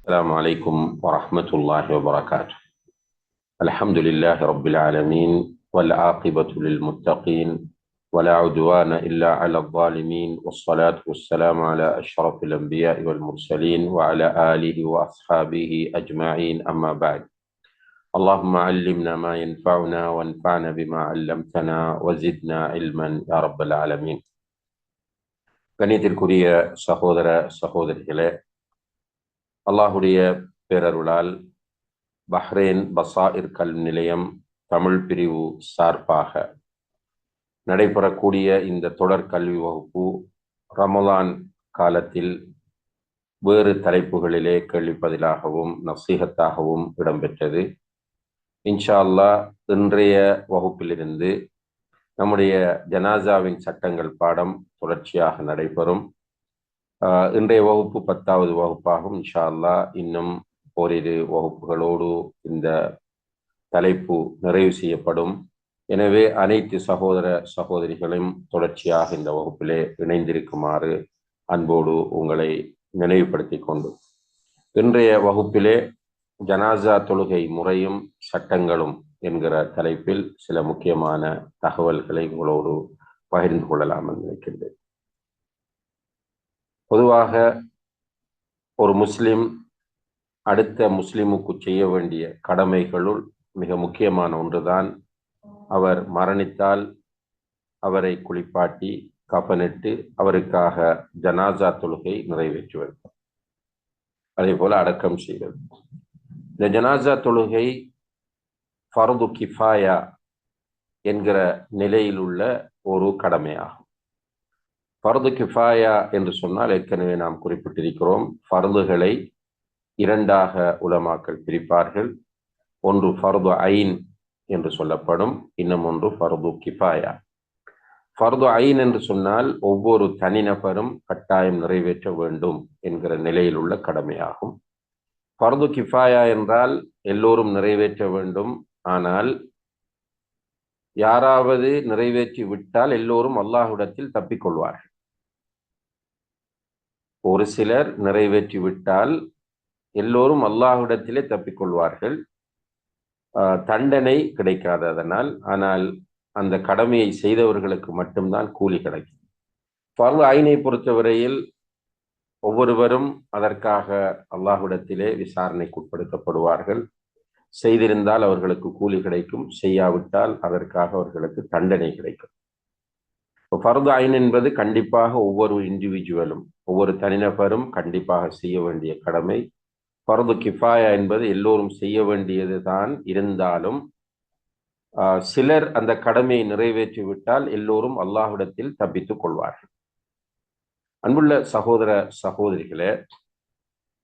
السلام عليكم ورحمة الله وبركاته. الحمد لله رب العالمين والعاقبة للمتقين ولا عدوان إلا على الظالمين والصلاة والسلام على أشرف الأنبياء والمرسلين وعلى آله وأصحابه أجمعين أما بعد. اللهم علمنا ما ينفعنا وانفعنا بما علمتنا وزدنا علما يا رب العالمين. கணியத்திற்குரிய சகோதர சகோதரிகளே, அல்லாஹுடைய பேரருளால் பஹ்ரைன் பசாயிர் கல்வி நிலையம் தமிழ் பிரிவு சார்பாக நடைபெறக்கூடிய இந்த தொடர் கல்வி வகுப்பு ரமலான் காலத்தில் வேறு தலைப்புகளிலே கேள்விப்பதிலாகவும் நசீகத்தாகவும் இடம்பெற்றது. இன்ஷா அல்லாஹ் இன்றைய வகுப்பிலிருந்து நம்முடைய ஜனாசாவின் சட்டங்கள் பாடம் தொடர்ச்சியாக நடைபெறும். இன்றைய வகுப்பு 10வது வகுப்பாகும். இன்ஷா அல்லாஹ் இன்னும் ஓரிரு வகுப்புகளோடு இந்த தலைப்பு நிறைவு செய்யப்படும். எனவே அனைத்து சகோதர சகோதரிகளையும் தொடர்ச்சியாக இந்த வகுப்பிலே இணைந்திருக்குமாறு அன்போடு உங்களை நினைவுபடுத்தி கொண்டு இன்றைய வகுப்பிலே ஜனாசா தொழுகை முறையும் சட்டங்களும் என்கிற தலைப்பில் சில முக்கியமான தகவல்களை உங்களோடு பகிர்ந்து கொள்ளலாம் என்று நினைக்கின்றேன். பொதுவாக ஒரு முஸ்லிம் அடுத்த முஸ்லிமுக்கு செய்ய வேண்டிய கடமைகளுள் மிக முக்கியமான ஒன்றுதான் அவர் மரணித்தால் அவரை குளிப்பாட்டி கஃனிட்டு அவருக்காக ஜனாசா தொழுகை நிறைவேற்றுவது, அதே போல அடக்கம் செய்வது. இந்த ஜனாசா தொழுகை ஃபர்து கிஃபாயா என்கிற நிலையில் உள்ள ஒரு கடமையாகும். ஃபர்து கிஃபாயா என்று சொன்னால் ஏற்கனவே நாம் குறிப்பிட்டிருக்கிறோம், ஃபர்துகளை இரண்டாக உலமாக்கள் பிரிப்பார்கள். ஒன்று ஃபர்து ஐன் என்று சொல்லப்படும், இன்னும் ஒன்று ஃபர்து கிஃபாயா. ஃபர்து ஐன் என்று சொன்னால் ஒவ்வொரு தனிநபரும் கட்டாயம் நிறைவேற்ற வேண்டும் என்கிற நிலையில் உள்ள கடமையாகும். ஃபர்து கிஃபாயா என்றால் எல்லோரும் நிறைவேற்ற வேண்டும், ஆனால் யாராவது நிறைவேற்றி விட்டால் எல்லோரும் அல்லாஹ்விடத்தில் தப்பிக்கொள்வார்கள். ஒரு சிலர் நிறைவேற்றி விட்டால் எல்லோரும் அல்லாஹ்விடத்திலே தப்பிக்கொள்வார்கள், தண்டனை கிடைக்காது அதனால். ஆனால் அந்த கடமையை செய்தவர்களுக்கு மட்டும்தான் கூலி கிடைக்கும். ஃபர்து ஐனை பொறுத்தவரையில் ஒவ்வொருவரும் அதற்காக அல்லாஹ்விடத்திலே விசாரணைக்கு உட்படுத்தப்படுவார்கள். செய்திருந்தால் அவர்களுக்கு கூலி கிடைக்கும், செய்யாவிட்டால் அதற்காக அவர்களுக்கு தண்டனை கிடைக்கும். ஃபர்து ஐன் என்பது கண்டிப்பாக ஒவ்வொரு இண்டிவிஜுவலும், ஒவ்வொரு தனிநபரும் கண்டிப்பாக செய்ய வேண்டிய கடமை. ஃபர்து கிஃபாயா என்பது எல்லோரும் செய்ய வேண்டியது தான், இருந்தாலும் சிலர் அந்த கடமையை நிறைவேற்றிவிட்டால் எல்லோரும் அல்லாஹ்விடத்தில் தப்பித்துக் கொள்வார்கள். அன்புள்ள சகோதர சகோதரிகளே,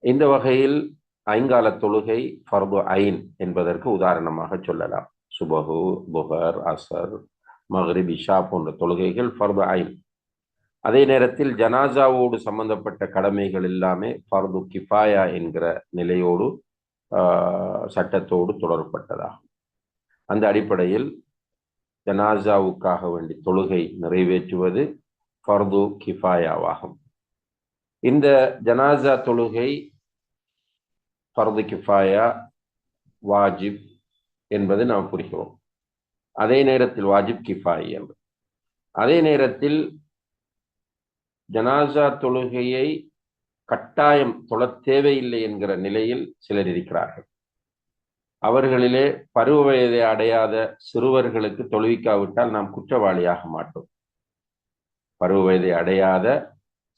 இந்த வகையில் ஐங்கால தொழுகை ஃபர்து ஐன் என்பதற்கு உதாரணமாக சொல்லலாம். சுபஹு, புஹர், அசர், மக்ரிப், இஷா போன்ற தொழுகைகள் ஃபர்து ஐன். அதே நேரத்தில் ஜனாசாவோடு சம்பந்தப்பட்ட கடமைகள் எல்லாமே ஃபர்து கிஃபாயா என்கிற நிலையோடு சட்டத்தோடு தொடர்பட்டதாகும். அந்த அடிப்படையில் ஜனாசாவுக்காக வேண்டி தொழுகை நிறைவேற்றுவது ஃபர்து கிஃபாயாவாகும். இந்த ஜனாசா தொழுகை ஃபர்து கிஃபாயா, வாஜிப் என்பது நாம் புரிகிறோம். அதே நேரத்தில் வாஜிப் கிஃபாய் என்று, அதே நேரத்தில் ஜனாசா தொழுகையை கட்டாயம் தொழ தேவையில்லை என்கிற நிலையில் சிலர் இருக்கிறார்கள். அவர்களிலே பருவ வயதை அடையாத சிறுவர்களுக்கு தொழுவிக்காவிட்டால் நாம் குற்றவாளியாக மாட்டோம். பருவ வயதை அடையாத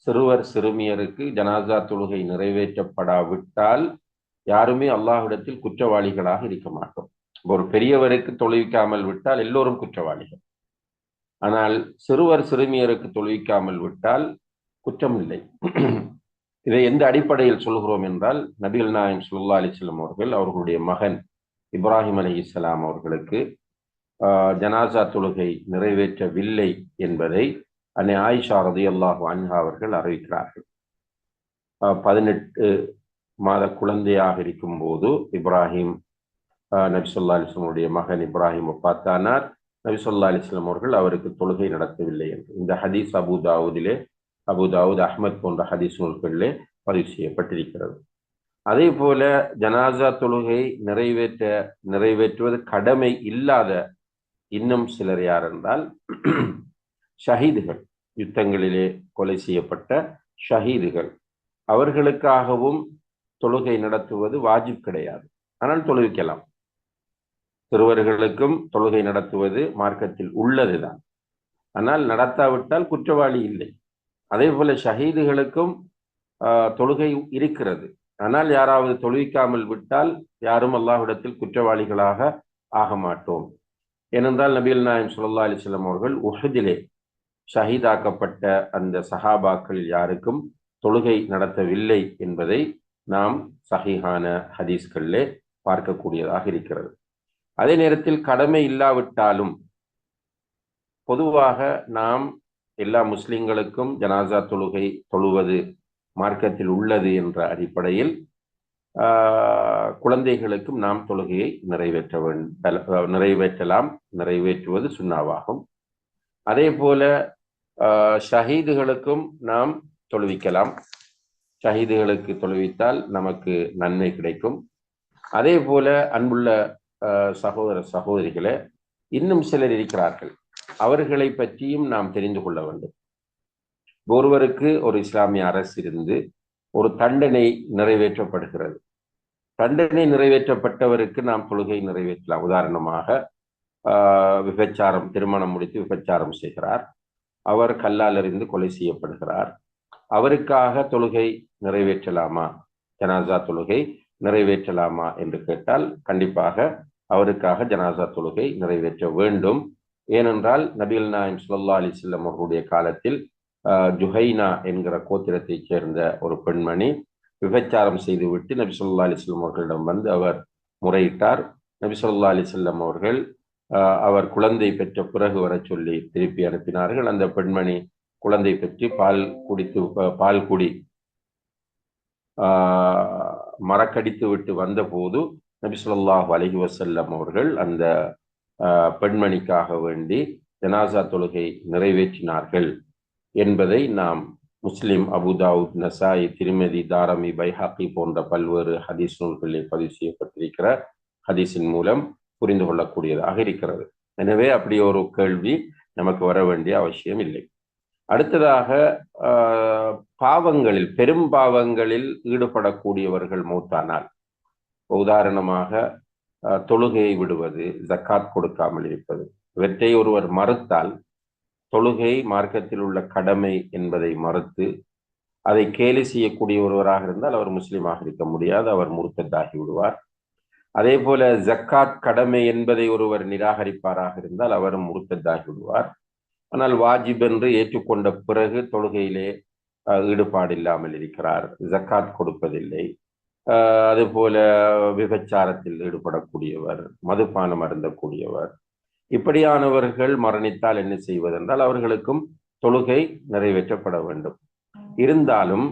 சிறுவர் சிறுமியருக்கு ஜனாசா தொழுகை நிறைவேற்றப்படாவிட்டால் யாருமே அல்லாஹ்விடத்தில் குற்றவாளிகளாக இருக்க மாட்டோம். ஒரு பெரியவருக்கு தொழுவிக்காமல் விட்டால் எல்லோரும் குற்றவாளிகள். ஆனால் சிறுவர் சிறுமியருக்கு தொழுவிக்காமல் விட்டால் குற்றம் இல்லை. இதை எந்த அடிப்படையில் சொல்கிறோம் என்றால், நபிகள் நாயகம் ஸல்லல்லாஹு அலைஹி வஸல்லம் அவர்கள் அவர்களுடைய மகன் இப்ராஹிம் அலைஹிஸ்ஸலாம் அவர்களுக்கு ஜனாசா தொழுகை நிறைவேற்றவில்லை என்பதை அன்னை ஆயிஷா ரலியல்லாஹு அன்ஹா அவர்கள் அறிவிக்கிறார்கள். 18 மாத குழந்தையாக இருக்கும் போது இப்ராஹிம், நபி ஸல்லல்லாஹு அலைஹி வஸல்லம் மகன் இப்ராஹிம் வஃபாத்தானார். நபி ஸல்லல்லாஹு அலைஹி வஸல்லம் அவர்கள் அவருக்கு தொழுகை நடத்தவில்லை என்று இந்த ஹதீஸ் அபு தாவூத், அஹ்மத் போன்ற ஹதீஸ் நூல்களிலே பதிவு செய்யப்பட்டிருக்கிறது. அதே போல ஜனாசா தொழுகை நிறைவேற்றுவது கடமை இல்லாத இன்னும் சிலர் யார் என்றால் ஷஹீதுகள், யுத்தங்களிலே கொலை செய்யப்பட்ட ஷஹீதுகள், அவர்களுக்காகவும் தொழுகை நடத்துவது வாஜிப் கிடையாது. ஆனால் தொழுவிக்கலாம். சிறுவர்களுக்கும் தொழுகை நடத்துவது மார்க்கத்தில் உள்ளதுதான். ஆனால் நடத்தாவிட்டால் குற்றவாளி இல்லை. அதே போல ஷஹீதுகளுக்கும் தொழுகை இருக்கிறது. ஆனால் யாராவது தொழுவிக்காமல் விட்டால் யாரும் அல்லாஹ்விடத்தில் குற்றவாளிகளாக ஆக மாட்டோம். ஏனென்றால் நபிகள் நாயகம் ஸல்லல்லாஹு அலைஹி வஸல்லம் அவர்கள் உஹதிலே ஷஹீதாக்கப்பட்ட அந்த சஹாபாக்களில் யாருக்கும் தொழுகை நடத்தவில்லை என்பதை நாம் சஹீஹான ஹதீஸ்களிலே பார்க்கக்கூடியதாக இருக்கிறது. அதே நேரத்தில் கடமை இல்லாவிட்டாலும் பொதுவாக நாம் எல்லா முஸ்லிம்களுக்கும் ஜனாசா தொழுகை தொழுவது மார்க்கத்தில் உள்ளது என்ற அடிப்படையில் குழந்தைகளுக்கும் நாம் தொழுகையை நிறைவேற்றுவது சுன்னாவாகும். அதே போல ஷஹீதுகளுக்கும் நாம் தொழுவிக்கலாம். ஷஹீதுகளுக்கு தொழுவித்தால் நமக்கு நன்மை கிடைக்கும். அதே போல அன்புள்ள சகோதர சகோதரிகளே, இன்னும் சிலர் இருக்கிறார்கள், அவர்களை பற்றியும் நாம் தெரிந்து கொள்ள வேண்டும். ஒருவருக்கு ஒரு இஸ்லாமிய அரசு இருந்து ஒரு தண்டனை நிறைவேற்றப்படுகிறது. தண்டனை நிறைவேற்றப்பட்டவருக்கு நாம் தொழுகை நிறைவேற்றலாம். உதாரணமாக விபச்சாரம், திருமணம் முடித்து விபச்சாரம் செய்கிறார், அவர் கல்லால் எறிந்து கொலை செய்யப்படுகிறார். அவருக்காக தொழுகை நிறைவேற்றலாமா, ஜனாசா தொழுகை நிறைவேற்றலாமா என்று கேட்டால் கண்டிப்பாக அவருக்காக ஜனாசா தொழுகை நிறைவேற்ற வேண்டும். ஏனென்றால் நபிகள் நாயகம் ஸல்லல்லாஹு அலைஹி வஸல்லம் அவர்களுடைய காலத்தில் ஜுஹைனா என்கிற கோத்திரத்தைச் சேர்ந்த ஒரு பெண்மணி விபச்சாரம் செய்துவிட்டு நபி ஸல்லல்லாஹு அலைஹி வஸல்லம் அவர்களிடம் வந்து அவர் முறையிட்டார். நபி ஸல்லல்லாஹு அலைஹி வஸல்லம் அவர்கள் அவர் குழந்தை பெற்ற பிறகு வர சொல்லி திருப்பி அனுப்பினார்கள். அந்த பெண்மணி குழந்தை பெற்று பால் குடி மறக்கடித்து விட்டு வந்த போது நபி ஸல்லல்லாஹு அலைஹி வஸல்லம் அவர்கள் அந்த பெண்மணிக்காக வேண்டி ஜனாசா தொழுகை நிறைவேற்றினார்கள் என்பதை நாம் முஸ்லிம், அபு தாவூத், நசாயி, திர்மிதி, தாரமி, பைஹாக்கி போன்ற பல்வேறு ஹதீஸ் நூல்களில் பதிவு செய்யப்பட்டிருக்கிற ஹதீஸின் மூலம் புரிந்து கொள்ளக்கூடியதாக இருக்கிறது. எனவே அப்படி ஒரு கேள்வி நமக்கு வர வேண்டிய அவசியம் இல்லை. அடுத்ததாக பாவங்களில், பெரும் பாவங்களில் ஈடுபடக்கூடியவர்கள் மௌத்தானால், உதாரணமாக தொழுகையை விடுவது, ஜக்காத் கொடுக்காமல் இருப்பது, இவற்றை ஒருவர் மறுத்தால், தொழுகை மார்க்கத்தில் உள்ள கடமை என்பதை மறுத்து அதை கேலி செய்யக்கூடிய ஒருவராக இருந்தால் அவர் முஸ்லீமாக இருக்க முடியாது, அவர் முர்த்தத்தாகி விடுவார். அதே போல ஜக்காத் கடமை என்பதை ஒருவர் நிராகரிப்பாராக இருந்தால் அவரும் முர்த்தத்தாகி விடுவார். ஆனால் வாஜிப் என்று ஏற்றுக்கொண்ட பிறகு தொழுகையிலே ஈடுபாடு இல்லாமல் இருக்கிறார், ஜக்காத் கொடுப்பதில்லை. அதுபோல விபச்சாரத்தில் ஈடுபடக்கூடியவர், மதுபானம் அருந்தக்கூடியவர், இப்படியானவர்கள் மரணித்தால் என்ன செய்வதென்றால் அவர்களுக்கும் தொழுகை நிறைவேற்றப்பட வேண்டும். இருந்தாலும்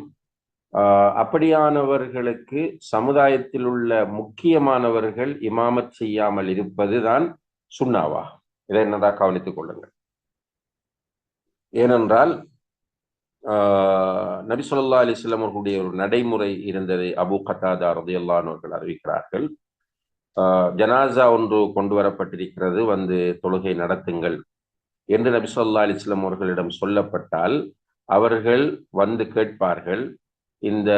அப்படியானவர்களுக்கு சமுதாயத்தில் உள்ள முக்கியமானவர்கள் இமாமத் செய்யாமல் இருப்பதுதான் சுன்னாவா. இதை என்னதான் கவனித்துக் கொள்ளுங்கள். ஏனென்றால் நபி ஸல்லல்லாஹு அலைஹி வஸல்லம் அவர்களுடைய ஒரு நடைமுறை இருந்ததை அபூ கத்தாதா ரலியல்லாஹு அன்ஹு அவர்கள் அறிவிக்கிறார்கள். ஜனாசா ஒன்று கொண்டு வரப்பட்டிருக்கிறது, வந்து தொழுகை நடத்துங்கள் என்று நபி ஸல்லல்லாஹு அலைஹி வஸல்லம் அவர்களிடம் சொல்லப்பட்டால் அவர்கள் வந்து கேட்பார்கள், இந்த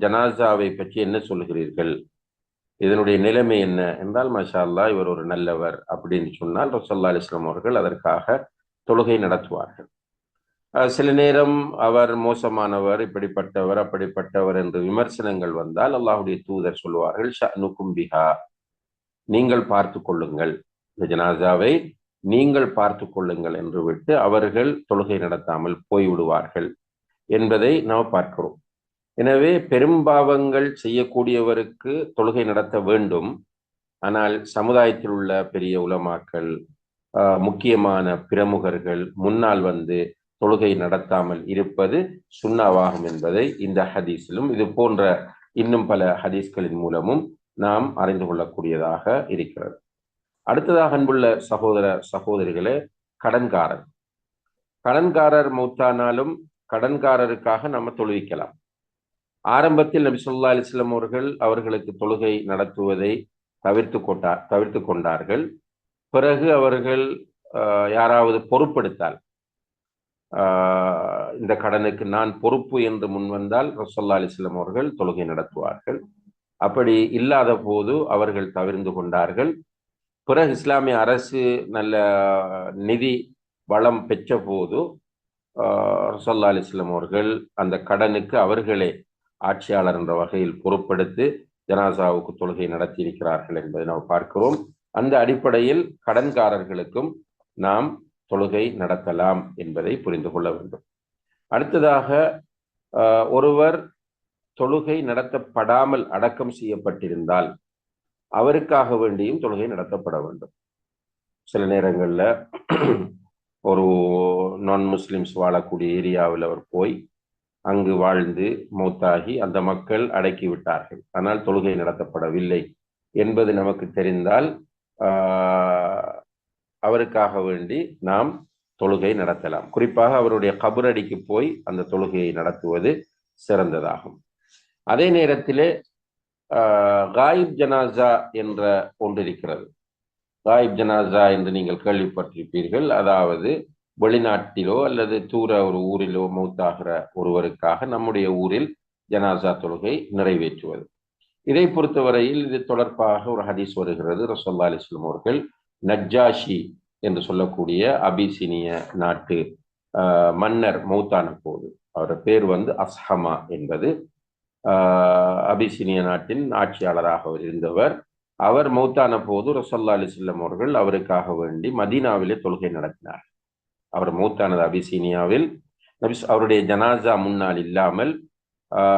ஜனாசாவை பற்றி என்ன சொல்கிறீர்கள், இதனுடைய நிலைமை என்ன என்றால், மாஷா அல்லாஹ் இவர் ஒரு நல்லவர் அப்படின்னு சொன்னால் ரசூலுல்லாஹி அலைஹி வஸல்லம் அவர்கள் அதற்காக தொழுகை நடத்துவார்கள். சில நேரம் அவர் மோசமானவர், இப்படிப்பட்டவர், அப்படிப்பட்டவர் என்று விமர்சனங்கள் வந்தால் அல்லாஹ்வுடைய தூதர் சொல்வார்கள், ஷஅனுக்கும் பிஹா, நீங்கள் பார்த்து கொள்ளுங்கள், இந்த ஜனாசாவை நீங்கள் பார்த்து கொள்ளுங்கள் என்று விட்டு அவர்கள் தொழுகை நடத்தாமல் போய்விடுவார்கள் என்பதை நாம் பார்க்கிறோம். எனவே பெரும்பாவங்கள் செய்யக்கூடியவருக்கு தொழுகை நடத்த வேண்டும். ஆனால் சமுதாயத்தில் உள்ள பெரிய உலமாக்கள், முக்கியமான பிரமுகர்கள் முன்னால் வந்து தொழுகை நடத்தாமல் இருப்பது சுன்னாவாகும் என்பதை இந்த ஹதீஸிலும் இது போன்ற இன்னும் பல ஹதீஸ்களின் மூலமும் நாம் அறிந்து கொள்ளக்கூடியதாக இருக்கிறது. அடுத்ததாக அன்புள்ள சகோதர சகோதரிகளே, கடன்காரர் மௌத்தானாலும் கடன்காரருக்காக நம்ம தொழுவிக்கலாம். ஆரம்பத்தில் நபி ஸல்லல்லாஹு அலைஹி வஸல்லம் அவர்களுக்கு தொழுகை நடத்துவதை தவிர்த்து கொண்டார்கள். பிறகு அவர்கள் யாராவது பொறுப்பெடுத்தால், இந்த கடனுக்கு நான் பொறுப்பு என்று முன்வந்தால் ஸல்லல்லாஹு அலைஹி வஸல்லம் அவர்கள் தொழுகை நடத்துவார்கள். அப்படி இல்லாத போது அவர்கள் தவிர்த்து கொண்டார்கள். பிறகு இஸ்லாமிய அரசு நல்ல நிதி வளம் பெற்ற போது ஸல்லல்லாஹு அலைஹி வஸல்லம் அவர்கள் அந்த கடனுக்கு அவர்களே ஆட்சியாளர் என்ற வகையில் பொறுப்பெடுத்து ஜனாசாவுக்கு தொழுகை நடத்தி இருக்கிறார்கள் என்பதை நாம் பார்க்கிறோம். அந்த அடிப்படையில் கடன்காரர்களுக்கும் நாம் தொழுகை நடத்தலாம் என்பதை புரிந்து கொள்ள வேண்டும். அடுத்ததாக, ஒருவர் தொழுகை நடத்தப்படாமல் அடக்கம் செய்யப்பட்டிருந்தால் அவருக்காக வேண்டியும் தொழுகை நடத்தப்பட வேண்டும். சில நேரங்களில் ஒரு நான் முஸ்லிம்ஸ் வாழக்கூடிய ஏரியாவில் அவர் போய் அங்கு வாழ்ந்து மௌத்தாகி அந்த மக்கள் அடக்கி விட்டார்கள், ஆனால் தொழுகை நடத்தப்படவில்லை என்பது நமக்கு தெரிந்தால் அவருக்காக வேண்டி நாம் தொழுகை நடத்தலாம். குறிப்பாக அவருடைய கபரடிக்கு போய் அந்த தொழுகையை நடத்துவது சிறந்ததாகும். அதே நேரத்திலே காயிப் ஜனாசா என்ற ஒன்று இருக்கிறது. காயிப் ஜனாசா என்று நீங்கள் கேள்விப்பட்டிருப்பீர்கள். அதாவது வெளிநாட்டிலோ அல்லது தூர ஒரு ஊரிலோ மௌத்தாகிற ஒருவருக்காக நம்முடைய ஊரில் ஜனாசா தொழுகை நிறைவேற்றுவது. இதை பொறுத்தவரையில் இது தொடர்பாக ஒரு ஹதீஸ் வருகிறது. ரசூலுல்லாஹி அலைஹி வஸல்லம் அவர்கள் நஜ்ஜாஷி என்று சொல்லக்கூடிய அபிசீனிய நாட்டு மன்னர் மௌத்தான போது, அவருடைய பேர் அஸ்ஹமா என்பது, அபிசீனிய நாட்டின் ஆட்சியாளராக இருந்தவர். அவர் மௌத்தான போது ரசூலுல்லாஹி அலைஹி வஸல்லம் அவர்கள் அவருக்காக வேண்டி மதீனாவிலே தொழுகை நடத்தினார். அவர் மௌத்தானது அபிசீனியாவில். அவருடைய ஜனாசா முன்னால் இல்லாமல்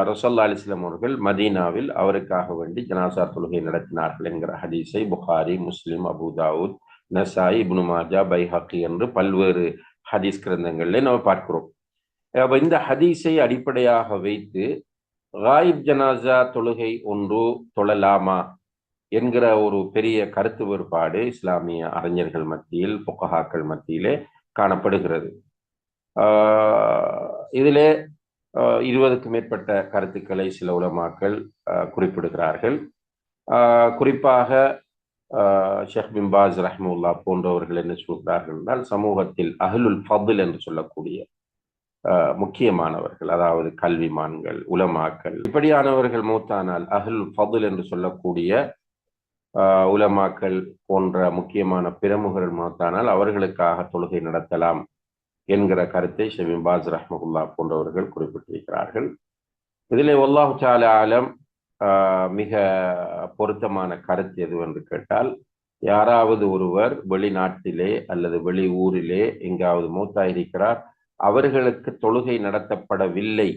ரசூலுல்லாஹி அலைஹி வஸல்லம் அவர்கள் மதீனாவில் அவருக்காக வேண்டி ஜனாசா தொழுகை நடத்தினார்கள் என்கிற ஹதீஸை புகாரி, முஸ்லிம், அபூ தாவூத், நசாயி, இப்னு மாஜா, பைஹக்கி என்று பல்வேறு ஹதீஸ் கிரந்தங்களிலே நாம் பார்க்கிறோம். இந்த ஹதீஸை அடிப்படையாக வைத்து காயிப் ஜனாசா தொழுகை ஒன்று தொழலாமா என்கிற ஒரு பெரிய கருத்து வேறுபாடு இஸ்லாமிய அறிஞர்கள் மத்தியில், புகஹாக்கள் மத்தியிலே காணப்படுகிறது. இதிலே 20க்கும் மேற்பட்ட கருத்துக்களை சில உலமாக்கள் குறிப்பிடுகிறார்கள். குறிப்பாக ஷேக் பின் பாஸ் ரஹ்மத்துல்லாஹ் போன்றவர்கள் என்ன சொல்கிறார்கள் என்றால், சமூகத்தில் அஹ்லுல் ஃபضல் என்று சொல்லக்கூடிய முக்கியமானவர்கள், அதாவது கல்விமான்கள், உலமாக்கள், இப்படியானவர்கள் மௌத்தானால் அஹ்லுல் ஃபضல் என்று சொல்லக்கூடிய உலமாக்கள் போன்ற முக்கியமான பிரமுகர்கள் மௌத்தானால் அவர்களுக்காக தொழுகை நடத்தலாம் என்கிற கருத்தை ஷேக் பின் பாஸ் ரஹ்மத்துல்லாஹ் போன்றவர்கள் குறிப்பிட்டிருக்கிறார்கள். இதிலே வல்லாஹு தஆலா ஆலம் மிக பொருத்தமான கருத்து எதுவென்று கேட்டால், யாராவது ஒருவர் வெளிநாட்டிலே அல்லது வெளி ஊரிலே எங்காவது மௌத்தாயிருக்கிறார், அவர்களுக்கு தொழுகை நடத்தப்படவில்லை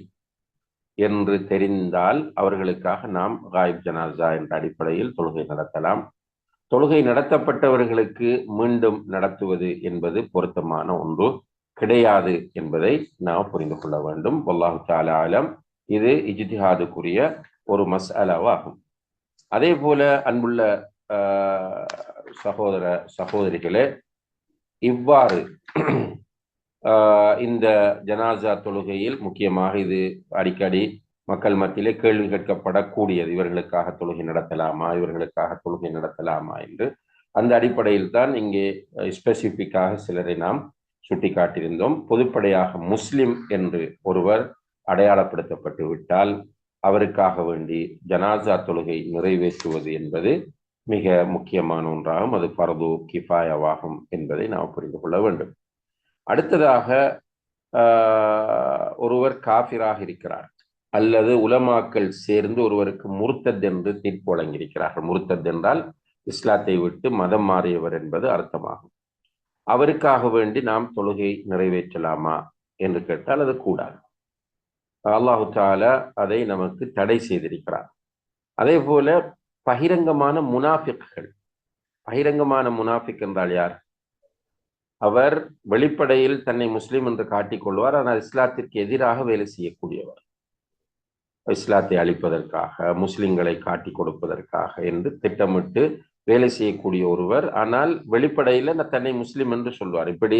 என்று தெரிந்தால் அவர்களுக்காக நாம் காயிப் ஜனாசா என்ற அடிப்படையில் தொழுகை நடத்தலாம். தொழுகை நடத்தப்பட்டவர்களுக்கு மீண்டும் நடத்துவது என்பது பொருத்தமான ஒன்று கிடையாது என்பதை நாம் புரிந்து கொள்ள வேண்டும். வல்லாஹு தஆலா ஆலம். இது இஜ்திஹாதுக்குரிய ஒரு மஸ்அலாவாகும். அதே போல அன்புள்ள சகோதர சகோதரிகளே, இவ்வாறு இந்த ஜனாசா தொழுகையில் முக்கியமாக இது அடிக்கடி மக்கள் மத்தியிலே கேள்வி கேட்கப்படக்கூடியது, இவர்களுக்காக தொழுகை நடத்தலாமா, இவர்களுக்காக தொழுகை நடத்தலாமா என்று. அந்த அடிப்படையில் தான் இங்கே ஸ்பெசிபிக்காக சிலரை நாம் சுட்டி காட்டியிருந்தோம். பொதுப்படையாக முஸ்லிம் என்று ஒருவர் அடையாளப்படுத்தப்பட்டு விட்டால் அவருக்காக வேண்டி ஜனாசா தொழுகை நிறைவேற்றுவது என்பது மிக முக்கியமான ஒன்றாகும். அது ஃபர்து கிஃபாயாவாகும் என்பதை நாம் புரிந்து கொள்ள வேண்டும். அடுத்ததாக, ஒருவர் காஃபிராக இருக்கிறார் அல்லது உலமாக்கள் சேர்ந்து ஒருவருக்கு முர்த்தத் என்று தீர்ப்பு வழங்கியிருக்கிறார்கள். முர்த்தத் என்றால் இஸ்லாத்தை விட்டு மதம் மாறியவர் என்பது அர்த்தமாகும். அவருக்காக வேண்டி நாம் தொழுகை நிறைவேற்றலாமா என்று கேட்டால் அது கூடாது. அல்லாஹு தஆலா அதை நமக்கு தடை செய்திருக்கிறார். அதே போல பகிரங்கமான முனாஃபிக்கள், பகிரங்கமான முனாஃபிக் என்றால் யார்? அவர் வெளிப்படையில் தன்னை முஸ்லிம் என்று காட்டிக்கொள்வார், ஆனால் இஸ்லாத்திற்கு எதிராக வேலை செய்யக்கூடியவர். இஸ்லாத்தை அழிப்பதற்காக, முஸ்லிம்களை காட்டி கொடுப்பதற்காக என்று திட்டமிட்டு வேலை செய்யக்கூடிய ஒருவர், ஆனால் வெளிப்படையில் தன்னை முஸ்லிம் என்று சொல்வார். இப்படி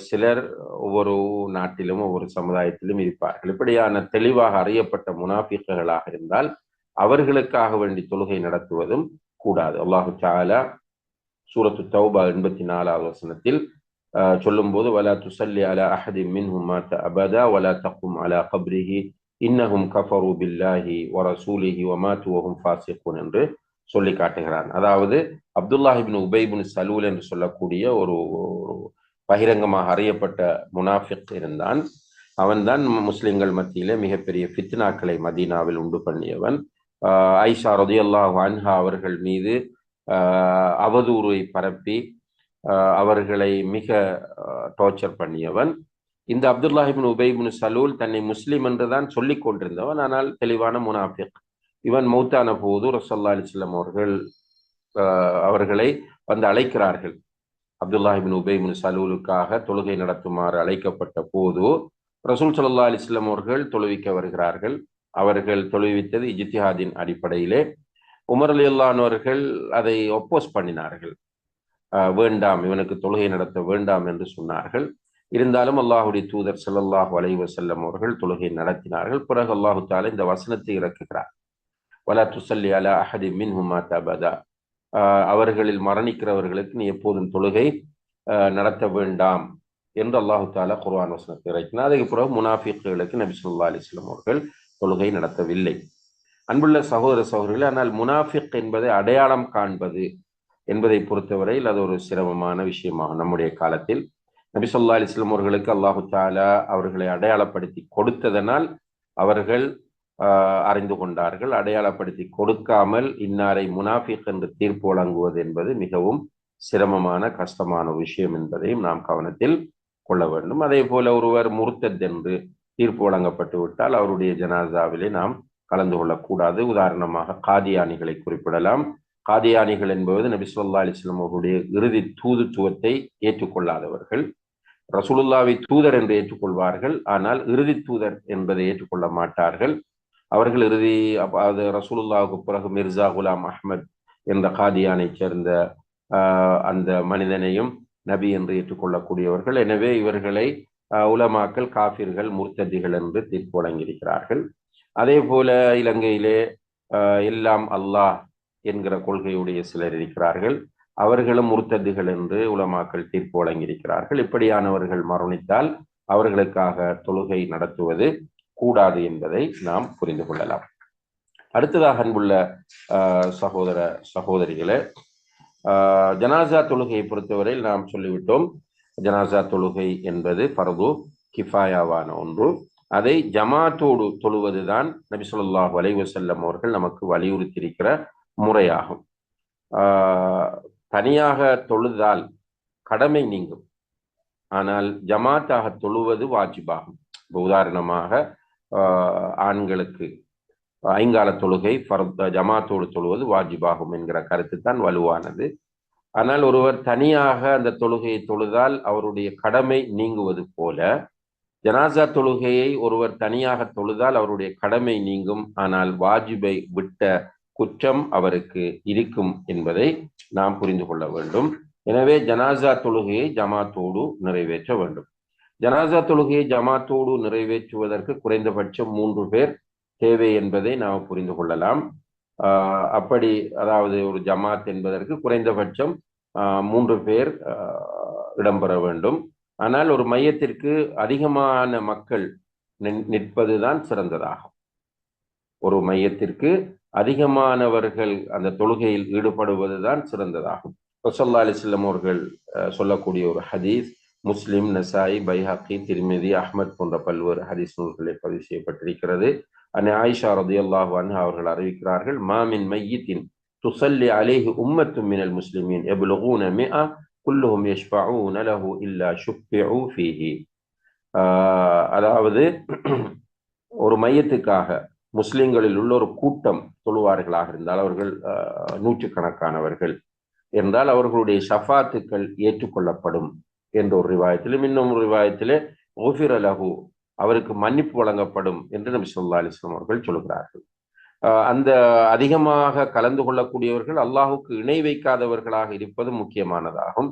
சிலர் ஒவ்வொரு நாட்டிலும் ஒவ்வொரு சமுதாயத்திலும் இருப்பார்கள். இப்படியான தெளிவாக அறியப்பட்ட முனாஃபிக்குகளாக இருந்தால் அவர்களுக்காக வேண்டி தொழுகை நடத்துவதும் கூடாது. அல்லாஹு தஆலா சூரத்து தௌபா 84வது வசனத்தில் சொல்லும் போது வலா துஸல்லி அலா அஹதி மின்ஹும் மாத அபதா வலா தகும் அலா கப்ரிஹி இன்னஹும் கஃபரு பில்லாஹி வ ரசூலிஹி வ மாது வஹும் ஃபாசிகூன் என்று சொல்லி காட்டுகிறான். அதாவது அப்துல்லாஹ் இப்னு உபை இப்னு சலூல் என்று சொல்லக்கூடிய ஒரு பகிரங்கமாக அறியப்பட்ட முனாஃபிக் இருந்தான். அவன்தான் முஸ்லிம்கள் மத்தியிலே மிகப்பெரிய ஃபித்னாக்களை மதீனாவில் உண்டு பண்ணியவன். ஆயிஷா ரலியல்லாஹு அன்ஹா அவர்கள் மீது அவதூறை பரப்பி அவர்களை மிக டார்ச்சர் பண்ணியவன். இந்த அப்துல்லாஹ் இப்னு உபை இப்னு சலூல் தன்னை முஸ்லிம் என்றுதான் சொல்லிக் கொண்டிருந்தவன், ஆனால் தெளிவான முனாஃபிக். இவன் மௌத்தான போது ரசூலுல்லாஹி அலைஹி வஸல்லம் அவர்கள் அவர்களை வந்து அழைக்கிறார்கள். அப்துல்லாஹ் இப்னு உபை இப்னு சலூலுக்காக தொழுகை நடத்துமாறு அழைக்கப்பட்ட போது ரசூல் ஸல்லல்லாஹு அலைஹி வஸல்லம் அவர்கள் தொழுவிக்க வருகிறார்கள். அவர்கள் தொழுவித்தது இஜ்திஹாதின் அடிப்படையிலே. உமர் ரலியல்லாஹு அன்ஹு அவர்கள் அதை ஒப்போஸ் பண்ணினார்கள். வேண்டாம், இவனுக்கு தொழுகை நடத்த வேண்டாம் என்று சொன்னார்கள். இருந்தாலும் அல்லாஹுடைய தூதர் ஸல்லல்லாஹு அலைஹி வஸல்லம் அவர்கள் தொழுகை நடத்தினார்கள். பிறகு அல்லாஹு தஆலா இந்த வசனத்தை இறக்குகிறார், வலா துஸல்லி அலா அஹதி மின்ஹும் மாத அபதா, அவர்களில் மரணிக்கிறவர்களுக்கு நீ எப்போதும் தொழுகை நடத்த வேண்டாம் என்று அல்லாஹு தஆலா குர்ஆன் வசனத்தை இறக்கினார். அதுக்கு பிறகு முனாஃபிக்குகளுக்கு நபி ஸல்லல்லாஹு அலைஹி வஸல்லம் அவர்கள் தொழுகை நடத்தவில்லை. அன்புள்ள சகோதர சகோதரிகளே, ஆனால் முனாஃபிக் என்பதை அடையாளம் காண்பது என்பதை பொறுத்தவரையில் அது ஒரு சிரமமான விஷயமாகும். நம்முடைய காலத்தில் நபி ஸல்லல்லாஹு அலைஹி வஸல்லம் அவர்களுக்கு அல்லாஹு தஆலா அவர்களை அடையாளப்படுத்தி கொடுத்ததனால் அவர்கள் அறிந்து கொண்டார்கள். அடையாளப்படுத்தி கொடுக்காமல் இன்னாரை முனாஃபிக் என்று தீர்ப்பு வழங்குவது என்பது மிகவும் சிரமமான கஷ்டமான விஷயம் என்பதையும் நாம் கவனத்தில் கொள்ள வேண்டும். அதே போல ஒருவர் முர்த்தத் என்று தீர்ப்பு வழங்கப்பட்டு விட்டால் அவருடைய ஜனாசாவிலே நாம் கலந்து கொள்ளக்கூடாது. உதாரணமாக காதியானிகளை குறிப்பிடலாம். காதியானிகள் என்பது நபி ஸல்லல்லாஹு அலைஹி வஸல்லம் அவர்களுடைய இறுதி தூதுத்துவத்தை ஏற்றுக்கொள்ளாதவர்கள். ரசூலுல்லாவை தூதர் என்று ஏற்றுக்கொள்வார்கள், ஆனால் இறுதி தூதர் என்பதை ஏற்றுக்கொள்ள மாட்டார்கள். அவர்கள் இறுதி அது ரசூலுல்லாவுக்கு பிறகு மிர்சா குலாம் அஹ்மத் என்ற காதியானை சேர்ந்த அந்த மனிதனையும் நபி என்று ஏற்றுக்கொள்ளக்கூடியவர்கள். எனவே இவர்களை உலமாக்கள் காஃபிர்கள் முர்த்ததிகள் என்று தீர்ப்பு வழங்கியிருக்கிறார்கள். அதே போல இலங்கையிலே எல்லாம் அல்லாஹ் என்கிற கொள்கையுடைய சிலர் இருக்கிறார்கள். அவர்களும் முர்த்ததிகள் என்று உலமாக்கள் தீர்ப்பு வழங்கியிருக்கிறார்கள். இப்படியானவர்கள் மரணித்தால் அவர்களுக்காக தொழுகை நடத்துவது கூடாது என்பதை நாம் புரிந்து கொள்ளலாம். அடுத்ததாக அன்புள்ள சகோதர சகோதரிகளே, ஜனாசா தொழுகையை பொறுத்தவரையில் நாம் சொல்லிவிட்டோம், ஜனாசா தொழுகை என்பது ஃபர்து கிஃபாயாவான ஒன்று. அதை ஜமாத்தோடு தொழுவதுதான் நபி ஸல்லல்லாஹு அலைஹி வஸல்லம் அவர்கள் நமக்கு வலியுறுத்தியிருக்கிற முறையாகும். தனியாக தொழுதால் கடமை நீங்கும், ஆனால் ஜமாத்தாக தொழுவது வாஜிபாகும். உதாரணமாக ஆண்களுக்கு ஐங்கால தொழுகை ஜமாத்தோடு தொழுவது வாஜிபாகும் என்கிற கருத்து தான் வலுவானது. ஆனால் ஒருவர் தனியாக அந்த தொழுகையை தொழுதால் அவருடைய கடமை நீங்குவது போல ஜனாசா தொழுகையை ஒருவர் தனியாக தொழுதால் அவருடைய கடமை நீங்கும், ஆனால் வாஜிபை விட்ட குற்றம் அவருக்கு இருக்கும் என்பதை நாம் புரிந்து கொள்ள வேண்டும். எனவே ஜனாசா தொழுகையை ஜமாத்தோடு நிறைவேற்ற வேண்டும். ஜனாசா தொழுகையை ஜமாத்தோடு நிறைவேற்றுவதற்கு குறைந்தபட்சம் 3 பேர் தேவை என்பதை நாம் புரிந்து கொள்ளலாம். அப்படி அதாவது ஒரு ஜமாத் என்பதற்கு குறைந்தபட்சம் 3 பேர் இடம்பெற வேண்டும். ஆனால் ஒரு மையத்திற்கு அதிகமான மக்கள் நிற்பதுதான் சிறந்ததாகும். ஒரு மையத்திற்கு அதிகமானவர்கள் அந்த தொழுகையில் ஈடுபடுவதுதான் சிறந்ததாகும். ஸல்லல்லாஹு அலைஹி வஸல்லம் அவர்கள் சொல்லக்கூடிய ஒரு ஹதீஸ் முஸ்லிம், நசாயி, பைஹக்கி, திர்மிதி, அஹ்மத் போன்ற பல்வேறு ஹதீஸ் நூல்களில் பதிவு செய்யப்பட்டிருக்கிறது. ஆயிஷா ரலியல்லாஹு அன்ஹா அவர்கள் அறிவிக்கிறார்கள், மா மின் மையித்தின் துஸல்லி அலைஹி உம்மத்தும் மினல் முஸ்லிமீன் யப்லுகூன மிஅ குல்லுஹும் யஷ்ஃபஊன லஹு இல்லா ஷுஃபிஉ ஃபீஹி. அதாவது ஒரு மையத்துக்காக முஸ்லிம்களில் உள்ள ஒரு கூட்டம் தொழுவார்களாக இருந்தால் அவர்கள் நூற்றுக்கணக்கானவர்கள் என்றால் அவர்களுடைய ஷஃபாத்துக்கள் ஏற்றுக்கொள்ளப்படும் என்ற ஒரு ரிவாயத்திலும், இன்னும் ஒரு ரிவாயத்திலே ஓஃபிர லஹு அவருக்கு மன்னிப்பு வழங்கப்படும் என்று நபி ஸல்லல்லாஹு அலைஹி வஸல்லம் அவர்கள் சொல்கிறார்கள். அந்த அதிகமாக கலந்து கொள்ளக்கூடியவர்கள் அல்லாஹுக்கு இணை வைக்காதவர்களாக இருப்பது முக்கியமானதாகும்.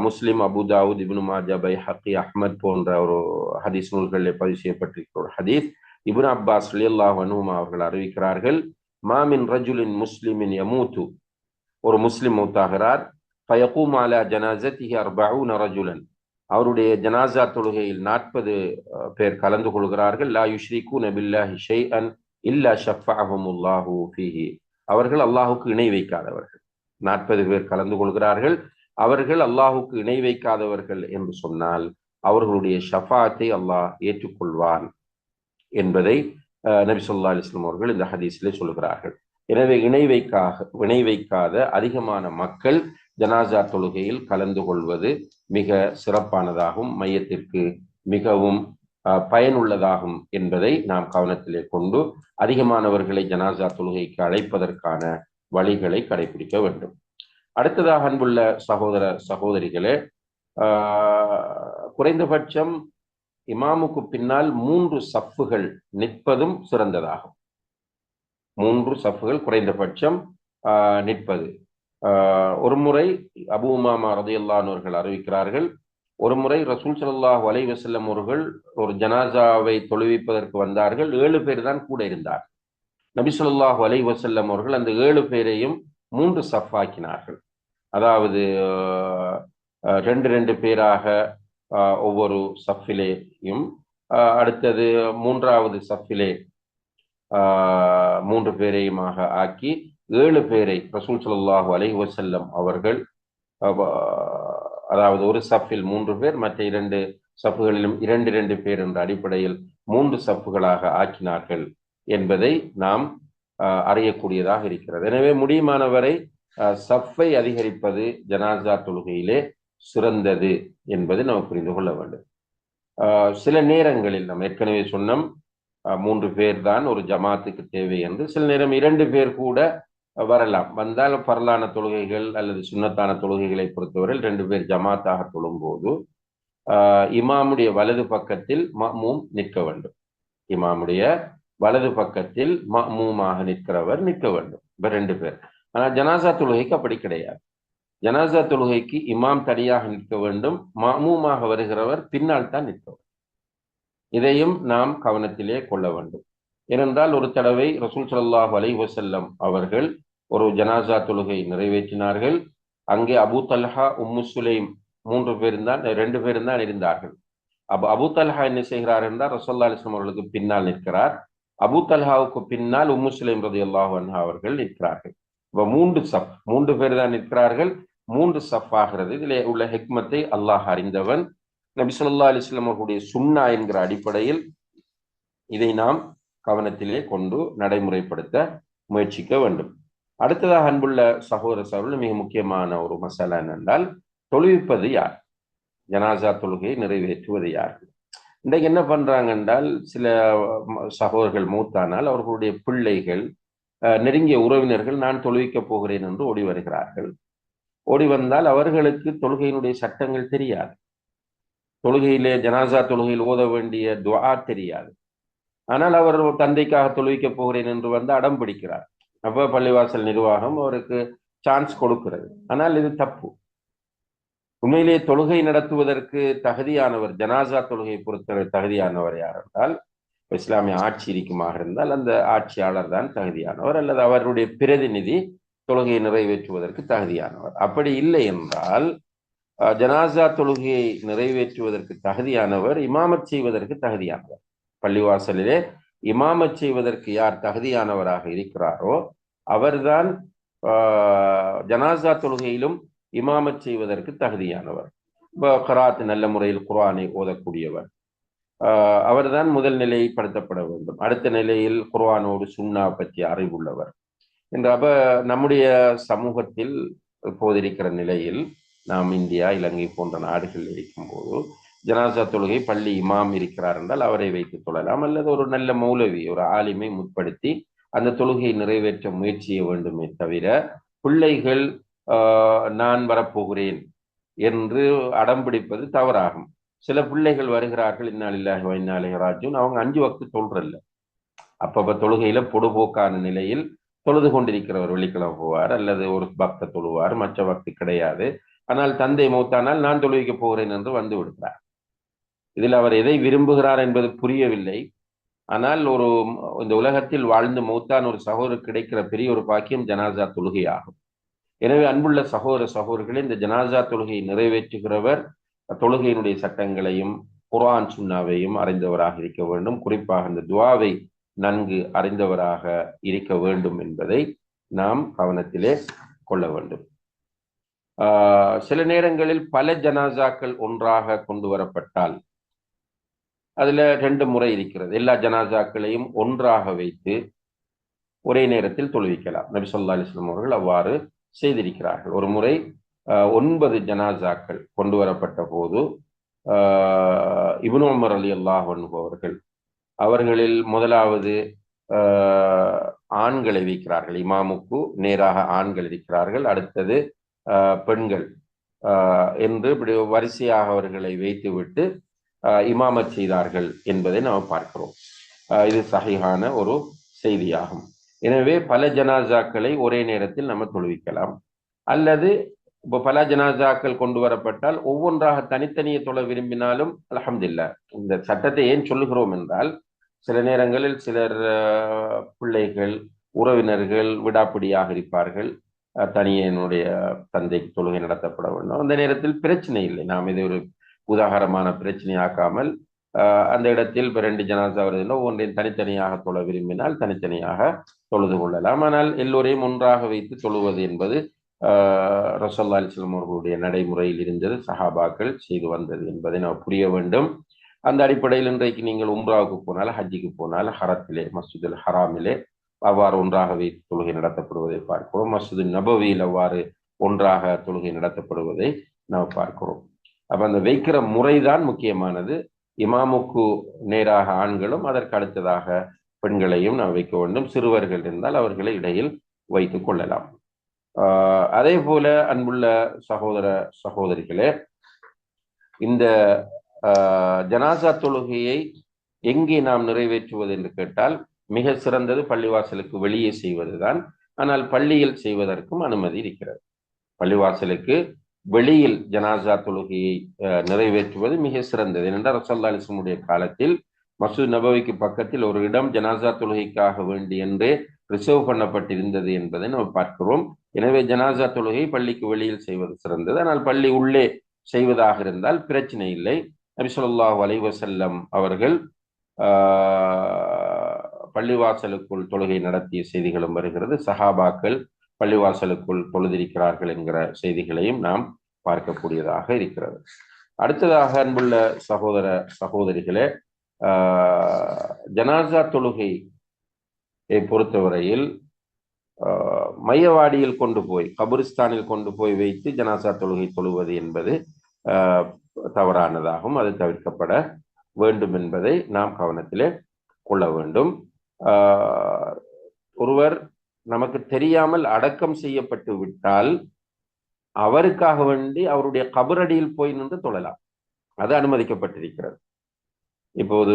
முஸ்லிம், அபு தாவூத், இப்னு மாஜா, பைஹக்கி, அஹ்மத் போன்ற ஒரு ஹதீஸ் நூல்களில் பதிவு செய்யப்பட்டிருக்கிற ஒரு ஹதீஸ். இப்னு அப்பாஸ் ரலியல்லாஹு அன்ஹுமா அவர்கள் அறிவிக்கிறார்கள், மாமின் ரஜுலின் முஸ்லிமின் யமூத்து, ஒரு முஸ்லிம் மௌத்தாகிறார், ஃபயகூம் அலா ஜனாஸத்திஹி 40 ரஜுலன், அவருடைய ஜனாசா தொழுகையில் 40 பேர் கலந்து கொள்கிறார்கள். லா யுஷ்ரிகூன பில்லாஹி ஷைஅன் இல்லா ஷஃபஅஹுமுல்லாஹு ஃபீஹி, அவர்கள் அல்லாஹுக்கு இணை வைக்காதவர்கள். 40 பேர் கலந்து கொள்கிறார்கள், அவர்கள் அல்லாஹுக்கு இணை வைக்காதவர்கள் என்று சொன்னால் அவர்களுடைய ஷஃபாத்தை அல்லாஹ் ஏற்றுக்கொள்வான் என்பதை நபி ஸல்லல்லாஹு அலைஹி வஸல்லம் அவர்கள் இந்த ஹதீஸிலே சொல்கிறார்கள். எனவே இணை வைக்காத அதிகமான மக்கள் ஜனாசா தொழுகையில் கலந்து கொள்வது மிக சிறப்பானதாகும், மையத்திற்கு மிகவும் பயனுள்ளதாகும் என்பதை நாம் கவனத்திலே கொண்டு அதிகமானவர்களை ஜனாசா தொழுகைக்கு அழைப்பதற்கான வழிகளை கடைபிடிக்க வேண்டும். அடுத்ததாக அன்புள்ள சகோதர சகோதரிகளே, குறைந்தபட்சம் இமாமுக்கு பின்னால் 3 சஃப்புகள் நிற்பதும் சிறந்ததாகும். 3 சஃப்புகள் குறைந்தபட்சம் நிற்பது. ஒரு முறை அபூ உமாமா ரலியல்லாஹு அன்ஹு அவர்கள் அறிவிக்கிறார்கள், ஒரு முறை ரசூல் ஸல்லல்லாஹு அலைஹி வஸல்லம் அவர்கள் ஒரு ஜனாசாவை தொழுவிப்பதற்கு வந்தார்கள். 7 பேர் தான் கூட இருந்தார். நபி ஸல்லல்லாஹு அலைஹி வஸல்லம் அவர்கள் அந்த 7 பேரையும் 3 சஃப்பாக்கினார்கள். அதாவது 2 பேராக ஒவ்வொரு சஃபிலேயும், அடுத்தது 3வது சஃபிலே 3 பேரையுமாக ஆக்கி 7 பேரை ரசூல் ஸல்லல்லாஹு அலைஹி வஸல்லம் அவர்கள், அதாவது ஒரு சஃபில் 3 பேர், மற்ற 2 சஃப்புகளிலும் 2 பேர் என்ற அடிப்படையில் 3 சஃப்புகளாக ஆக்கினார்கள் என்பதை நாம் அறியக்கூடியதாக இருக்கிறது. எனவே முடியுமானவரை சஃப்பை அதிகரிப்பது ஜனாசா தொழுகையிலே சிறந்தது என்பது நாம் புரிந்து கொள்ள வேண்டும். சில நேரங்களில் நாம் ஏற்கனவே சொன்னோம், 3 பேர் தான் ஒரு ஜமாத்துக்கு தேவை என்று. சில நேரம் 2 பேர் கூட வரலாம். வந்தால் பரலான தொழுகைகள் அல்லது சுன்னத்தான தொழுகைகளை பொறுத்தவரையில் 2 பேர் ஜமாத்தாக தொழும்போது இமாமுடைய வலது பக்கத்தில் மஅ்மூம் நிற்க வேண்டும். இமாமுடைய வலது பக்கத்தில் மஅ்மூமாக நிற்கிறவர் நிற்க வேண்டும். 2 பேர். ஆனால் ஜனாசா தொழுகைக்கு அப்படி கிடையாது. ஜனாசா தொழுகைக்கு இமாம் தனியாக நிற்க வேண்டும், மஅ்மூமாக வருகிறவர் பின்னால் தான் நிற்க வேண்டும். இதையும் நாம் கவனத்திலே கொள்ள வேண்டும். ஏனென்றால் ஒரு தடவை ரசூல் ஸல்லல்லாஹு அலைஹி வஸல்லம் அவர்கள் ஒரு ஜனாசா தொழுகை நிறைவேற்றினார்கள். அங்கே அபூ தல்ஹா, உம்மு சுலைம் 3 பேரும் தான், 2 பேரும் தான் இருந்தார்கள். அபூ தல்ஹா என்ன செய்கிறார் என்றால் ரசூலுல்லாஹி அலைஹி வஸல்லம் அவர்களுக்கு பின்னால் நிற்கிறார். அபூ தல்ஹாவுக்கு பின்னால் உம்மு சுலைம் ரலியல்லாஹு அன்ஹா அவர்கள் நிற்கிறார்கள். இப்போ 3 சஃப், 3 பேர் தான் நிற்கிறார்கள், 3 சஃப் ஆகிறது. இதிலே உள்ள ஹிக்மத்தை அல்லாஹ் அறிந்தவன். நபி ஸல்லல்லாஹு அலைஹி வஸல்லம் அவர்களுடைய சுன்னா என்கிற அடிப்படையில் இதை நாம் கவனத்திலே கொண்டு நடைமுறைப்படுத்த முயற்சிக்க வேண்டும். அடுத்ததாக அன்புள்ள சகோதர சகோதரர்கள், மிக முக்கியமான ஒரு மசாலா என்னென்றால், தொழுவிப்பது யார்? ஜனாசா தொழுகையை நிறைவேற்றுவது யார்? இன்றைக்கு என்ன பண்றாங்க என்றால், சில சகோதரர்கள் மூத்தானால் அவர்களுடைய பிள்ளைகள், நெருங்கிய உறவினர்கள் நான் தொழுவிக்கப் போகிறேன் என்று ஓடி வருகிறார்கள். ஓடி வந்தால் அவர்களுக்கு தொழுகையினுடைய சட்டங்கள் தெரியாது. தொழுகையிலே ஜனாசா தொழுகையில் ஓத வேண்டிய துஆ தெரியாது. ஆனால் அவர் தந்தைக்காக தொழுவிக்கப் போகிறேன் என்று வந்து அடம் பிடிக்கிறார். அப்ப பள்ளிவாசல் நிர்வாகம் அவருக்கு சான்ஸ் கொடுக்கிறது. ஆனால் இது தப்பு. உண்மையிலேயே தொழுகை நடத்துவதற்கு தகுதியானவர், ஜனாசா தொழுகையை பொறுத்தவரை தகுதியானவர் யார் என்றால், இஸ்லாமிய ஆட்சி இருக்குமாக இருந்தால் அந்த ஆட்சியாளர் தான் தகுதியானவர், அல்லது அவருடைய பிரதிநிதி தொழுகையை நிறைவேற்றுவதற்கு தகுதியானவர். அப்படி இல்லை என்றால் ஜனாசா தொழுகையை நிறைவேற்றுவதற்கு தகுதியானவர் இமாமத் செய்வதற்கு தகுதியானவர். பள்ளிவாசலிலே இமாமத் செய்வதற்கு யார் தகுதியானவராக இருக்கிறாரோ அவர்தான் ஜனாசா தொழுகையிலும் இமாமத் செய்வதற்கு தகுதியானவர். கராத், நல்ல முறையில் குர்ஆனை ஓதக்கூடியவர், அவர்தான் முதல் நிலைப்படுத்தப்பட வேண்டும். அடுத்த நிலையில் குர்ஆனோடு சுன்னா பற்றி அறிவுள்ளவர் என்ற. அப்ப நம்முடைய சமூகத்தில் இப்போது இருக்கிற நிலையில், நாம் இந்தியா, இலங்கை போன்ற நாடுகள் இருக்கும்போது ஜனாசா தொழுகை பள்ளி இமாம் இருக்கிறார் என்றால் அவரை வைத்து தொழலாம், அல்லது ஒரு நல்ல மௌலவி, ஒரு ஆலிமை முற்படுத்தி அந்த தொழுகையை நிறைவேற்ற முயற்சி செய்ய வேண்டுமே தவிர, பிள்ளைகள் நான் வரப்போகிறேன் என்று அடம்பிடிப்பது தவறாகும். சில பிள்ளைகள் வருகிறார்கள், இன்னா லில்லாஹி வ இன்னா இலைஹி ராஜிஊன், அவங்க 5 வக்து தொழுறல்ல. அப்பப்ப தொழுகையில பொடுபோக்கான நிலையில் தொழுது கொண்டிருக்கிறவர் வெள்ளிக்கிழமை போவார், அல்லது ஒரு பக்த தொழுவார், மற்ற வக்து கிடையாது. ஆனால் தந்தை மௌத்தானால் நான் தொழுவிக்கப் போகிறேன் என்று வந்து விடுகிறார். இதில் அவர் எதை விரும்புகிறார் என்பது புரியவில்லை. ஆனால் இந்த உலகத்தில் வாழ்ந்து மௌத்தான் ஒரு சகோதரருக்கு கிடைக்கிற பெரிய ஒரு பாக்கியம் ஜனாசா தொழுகையாகும். எனவே அன்புள்ள சகோதர சகோதரர்களே, இந்த ஜனாசா தொழுகையை நிறைவேற்றுகிறவர் தொழுகையினுடைய சட்டங்களையும் குர்ஆன் சுன்னாவையும் அறிந்தவராக இருக்க வேண்டும். குறிப்பாக இந்த துஆவை நன்கு அறிந்தவராக இருக்க வேண்டும் என்பதை நாம் கவனத்திலே கொள்ள வேண்டும். சில நேரங்களில் பல ஜனாசாக்கள் ஒன்றாக கொண்டு வரப்பட்டால் அதுல 2 முறை இருக்கிறது. எல்லா ஜனாசாக்களையும் ஒன்றாக வைத்து ஒரே நேரத்தில் தொழுவிக்கலாம். நபி ஸல்லல்லாஹு அலைஹி வஸல்லம் அவர்கள் அவ்வாறு செய்திருக்கிறார்கள். ஒரு முறை 9 ஜனாசாக்கள் கொண்டு வரப்பட்ட போது இப்னு உமர் ரலியல்லாஹு அன்ஹு அவர்களில் முதலாவது ஆண்களை வைக்கிறார்கள். இமாமுக்கு நேராக ஆண்கள் இருக்கிறார்கள். அடுத்தது பெண்கள் என்று இப்படி வரிசையாக அவர்களை வைத்துவிட்டு இமாமத் செய்தார்கள் என்பதை நாம் பார்க்கிறோம். இது சஹீஹான ஒரு செய்தியாகும். எனவே பல ஜனாசாக்களை ஒரே நேரத்தில் நம்ம தொழுவிக்கலாம். அல்லது இப்போ பல ஜனாசாக்கள் கொண்டு வரப்பட்டால் ஒவ்வொன்றாக தனித்தனியே தொழ விரும்பினாலும் அல்ஹம்துலில்லாஹ். இந்த சட்டத்தை ஏன் சொல்லுகிறோம் என்றால், சில நேரங்களில் சிலர் பிள்ளைகள் உறவினர்கள் விடாப்பிடியாக இருப்பார்கள். தனியே என்னுடைய தந்தைக்கு தொழுகை நடத்தப்பட வேண்டும். அந்த நேரத்தில் பிரச்சனை இல்லை. நாம் இதை ஒரு உதாகரமான பிரச்சனையாக்காமல் அந்த இடத்தில் 2 ஜனாசா வருதுன்னா ஒன்றையும் தனித்தனியாக தொழ விரும்பினால் தனித்தனியாக தொழுது கொள்ளலாம். ஆனால் எல்லோரையும் ஒன்றாக வைத்து தொழுவது என்பது ரசூலுல்லாஹி அலைஹி வஸல்லம் அவர்களுடைய நடைமுறையில் இருந்தது, சஹாபாக்கள் செய்து வந்தது என்பதை நாம் புரிய வேண்டும். அந்த அடிப்படையில் இன்றைக்கு நீங்கள் உம்ராவுக்கு போனால், ஹஜ்ஜிக்கு போனால் ஹரத்திலே மஸ்ஜிதுல் ஹராமிலே அவ்வாறு ஒன்றாக வைத்து தொழுகை நடத்தப்படுவதை பார்க்கிறோம். மஸ்ஜிது நபவியில் அவ்வாறு ஒன்றாக தொழுகை நடத்தப்படுவதை நாம் பார்க்கிறோம். அப்ப அந்த வைக்கிற முறைதான் முக்கியமானது. இமாமுக்கு நேராக ஆண்களும் அதற்கு அடுத்ததாக பெண்களையும் நாம் வைக்க வேண்டும். சிறுவர்கள் இருந்தால் அவர்களை இடையில் வைத்துக் கொள்ளலாம். அதே போல அன்புள்ள சகோதர சகோதரிகளே, இந்த ஜனாசா தொழுகையை எங்கே நாம் நிறைவேற்றுவது என்று கேட்டால் மிக சிறந்தது பள்ளிவாசலுக்கு வெளியே செய்வதுதான். ஆனால் பள்ளியில் செய்வதற்கும் அனுமதி இருக்கிறது. பள்ளிவாசலுக்கு வெளியில் ஜனாசா தொழுகையை நிறைவேற்றுவது மிக சிறந்தது. ஏனென்றால் ரசூலுல்லாஹி அலைஹி வஸல்லம் உடைய காலத்தில் மஸ்ஜித் நபவிக்கு பக்கத்தில் ஒரு இடம் ஜனாசா தொழுகைக்காக வேண்டி என்றே ரிசர்வ் பண்ணப்பட்டிருந்தது என்பதை நாம் பார்க்கிறோம். எனவே ஜனாசா தொழுகை பள்ளிக்கு வெளியில் செய்வது சிறந்தது. ஆனால் பள்ளி உள்ளே செய்வதாக இருந்தால் பிரச்சனை இல்லை. நபி ஸல்லல்லாஹு அலைஹி வஸல்லம் அவர்கள் பள்ளிவாசலுக்குள் தொழுகை நடத்திய செய்திகளும் வருகிறது. சஹாபாக்கள் பள்ளிவாசலுக்குள் தொழுதிருக்கிறார்கள் என்கிற செய்திகளையும் நாம் பார்க்கக்கூடியதாக இருக்கிறது. அடுத்ததாக அன்புள்ள சகோதர சகோதரிகளே, ஜனாசா தொழுகையை பொறுத்தவரையில் மையவாடியில் கொண்டு போய் கபரிஸ்தானில் கொண்டு போய் வைத்து ஜனாசா தொழுகை தொழுவது என்பது தவறானதாகும். அது தவிர்க்கப்பட வேண்டும் என்பதை நாம் கவனத்திலே கொள்ள வேண்டும். ஒருவர் நமக்கு தெரியாமல் அடக்கம் செய்யப்பட்டு விட்டால் அவருக்காக வேண்டி அவருடைய கபரடியில் போய் நின்று தொழலாம். அது அனுமதிக்கப்பட்டிருக்கிறது. இப்போது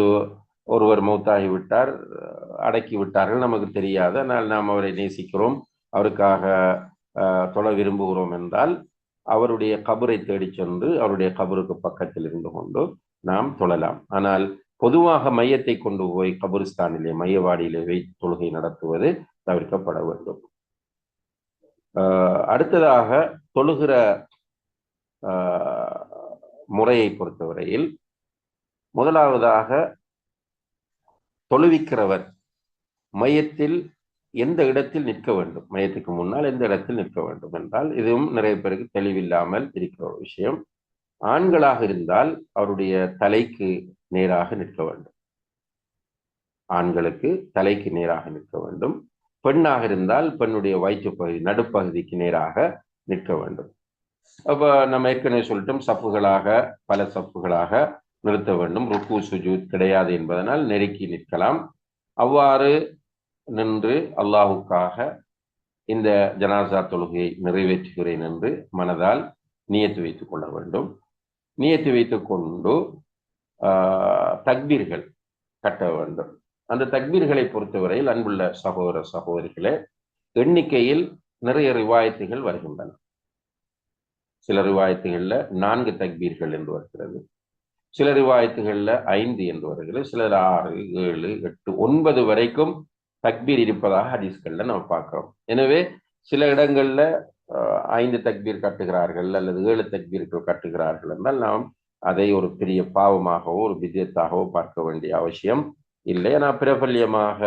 ஒருவர் மௌத்தாகி விட்டார், அடக்கி விட்டார்கள், நமக்கு தெரியாது, ஆனால் நாம் அவரை நேசிக்கிறோம், அவருக்காக தொழ விரும்புகிறோம் என்றால் அவருடைய கபரை தேடி சென்று அவருடைய கபருக்கு பக்கத்தில் இருந்து கொண்டு நாம் தொழலாம். ஆனால் பொதுவாக மையத்தை கொண்டு போய் கபரிஸ்தானிலே மையவாடியிலே வைத்து தொழுகை நடத்துவது தவிர்க்கப்பட வேண்டும். அடுத்ததாக தொழுகிற முறையை பொறுத்தவரையில் முதலாவதாக தொழுவிக்கிறவர் மையத்தில் எந்த இடத்தில் நிற்க வேண்டும், மையத்துக்கு முன்னால் எந்த இடத்தில் நிற்க வேண்டும் என்றால் இதுவும் நிறைய பேருக்கு தெளிவில்லாமல் இருக்கிற ஒரு விஷயம். ஆண்களாக இருந்தால் அவருடைய தலைக்கு நேராக நிற்க வேண்டும். ஆண்களுக்கு தலைக்கு நேராக நிற்க வேண்டும். பெண்ணாக இருந்தால் பெண்ணுடைய வயிற்றுப்பகுதி நடுப்பகுதிக்கு நேராக நிற்க வேண்டும். அப்ப நம்ம ஏற்கனவே சொல்லிட்டோம், சப்புகளாக பல சப்புகளாக நிறுத்த வேண்டும். ருக்கு சுஜூத் கிடையாது என்பதனால் நெருக்கி நிற்கலாம். அவ்வாறு நின்று அல்லாஹுக்காக இந்த ஜனாசா தொழுகையை நிறைவேற்றுகிறேன் என்று மனதால் நியத்து வைத்துக் கொள்ள வேண்டும். நியத்து வைத்துக் கொண்டு தக்பீர்கள் கட்ட வேண்டும். அந்த தக்பீர்களை பொறுத்தவரையில் அன்புள்ள சகோதர சகோதரிகளே, எண்ணிக்கையில் நிறைய ரிவாயத்துகள் வருகின்றன. சில ரிவாயத்துகளில் 4 தக்பீர்கள் என்று வருகிறது, சில ரிவாயத்துகளில் 5 என்று வருகிறது, சிலர் 6, 7, 8, 9 வரைக்கும் தக்பீர் இருப்பதாக ஹதீஸ்களில் நம்ம பார்க்கிறோம். எனவே சில இடங்கள்ல 5 தக்பீர் கட்டுகிறார்கள் அல்லது 7 தக்பீர்கள் கட்டுகிறார்கள் என்றால் நாம் அதை ஒரு பெரிய பாவமாகவோ ஒரு பித்யத்தாகவோ பார்க்க வேண்டிய அவசியம் இல்லை. ஆனால் பிரபல்யமாக